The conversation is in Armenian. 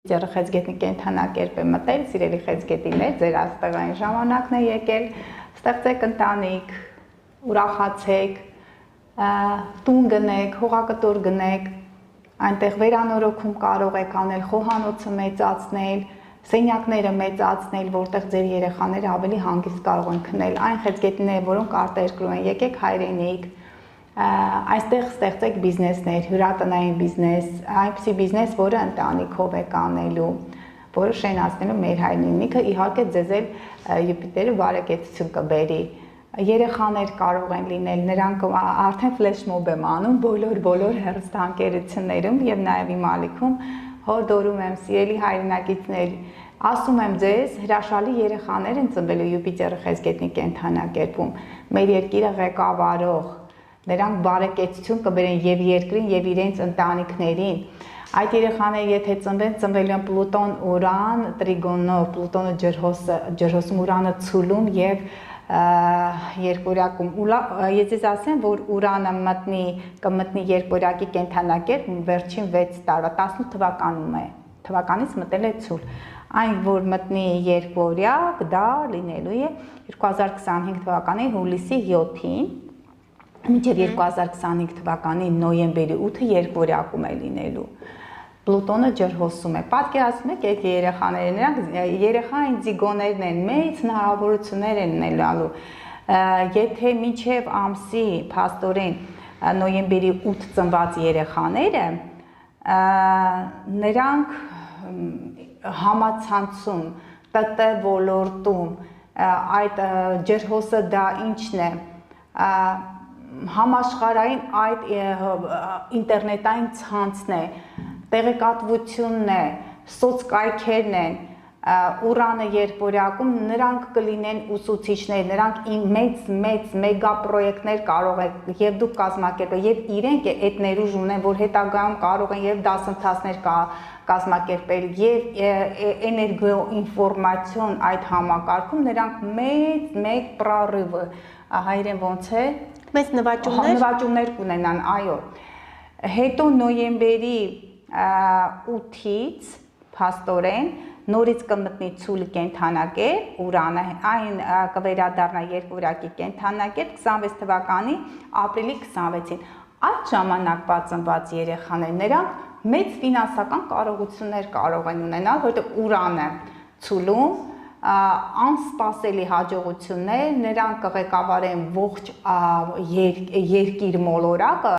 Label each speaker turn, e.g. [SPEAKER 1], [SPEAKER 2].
[SPEAKER 1] Ձեր խեցգետնի կենթանակերպ է մտել, սիրելի խեցգետիներ, ձեր աստղային ժամանակն է եկել, ստեղծեք ընտանիք, ուրախացեք, տուն գնեք, հողակտոր գնեք, այնտեղ վերանորոգում կարող եք անել, խոհանոցը մեծացնել, սենյակները մեծացնել, որտեղ ձեր երեխաները ավելի հանգիստ կարող են քնել, այն խեցգետիները, որոնք արտերկրում են, եկեք հայրենիք, այստեղ ստեղծեք բիզնեսներ, հյուրատնային բիզնես, այնպիսի բիզնես, որը ընտանիքով եք անելու, որը շենացնելու մեր հայրենիքը, իհարկե ձեզ էլ Յուպիտերը բարեկեցություն կբերի։ Երեխաներ կարող են լինել, նրանք արդեն ֆլեշմոբ եմ անում բոլոր հեռուստաընկերություններում եւ նաեւ իմ ալիքում հորդորում եմ սիրելի հայրենակիցներ, ասում եմ ձեզ, հրաշալի երեխաներ են ծնվելու Յուպիտերը խեցգետնի կենթանակերպում, մեր երկիրը ղեկավարող, նրանք բարեկեցություն կբերեն եւ երկրին եւ իրենց ընտանիքներին։ Այդ երեխաները եթե ծնվելու են Պլուտոն, Ուրան, տրիգոնով, Պլուտոնը ջրհոսում, Ուրանը ցուլում եւ երկորյակում։ Ես ձեզ ասեմ, որ Ուրանը կմտնի երկորյակի կենթանակերպ վերջին 6 տարվա 18 թվականից մտել է ցուլ։ Այն որ մտնի երկորյակ, դա լինելու է 2025 թվականի հուլիսի 7-ին մինչև 2025 թվականի նոյեմբերի 8-ը երկորյակում է լինելու։ Պլուտոնը ջրհոսում է։ Պատկերացնում եք այդ երեխաները, նրանք երեխային ձիգոներն են, մեծ հնարավորություններ են ունենալու։ Եթե մինչև ամսի փաստորեն նոյեմբերի 8 ծնված երեխաները, նրանք համացանցում, ՏՏ ոլորտում, այդ ջրհոսը դա ինչն է, համաշխարհային այդ ինտերնետային ցանցն է, տեղեկատվությունն է, սոցկայքերն են, Ուրանը երկորյակում նրանք կլինեն ուսուցիչներ, նրանք մեծ մեգա պրոյեկտներ կարող են եւ դուք կազմակերպել եւ իրենք այդ ներուժ ունեն, որ հետագայում կարող են եւ դասընթացներ կազմակերպել եւ էներգոինֆորմացիոն այդ համակարգում նրանք մեծ պրորիվ հայերեն ոնց է
[SPEAKER 2] մեծ նվաճումներ
[SPEAKER 1] կունենան, այո։ Հետո նոյեմբերի 8-ից փաստորեն նորից կմտնի ցուլի կենթանակերպ, Ուրանը, այն կվերադառնա երկորյակի կենթանակերպ 26 թվականի ապրիլի 26-ին։ Այդ ժամանակվա ծնված երեխաներ, նրանք մեծ ֆինանսական կարողություններ կարող են ունենալ, որովհետև Ուրանը ցուլում անսպասելի հաջողություններ, նրանք կղեկավարեն ողջ երկիր մոլորակը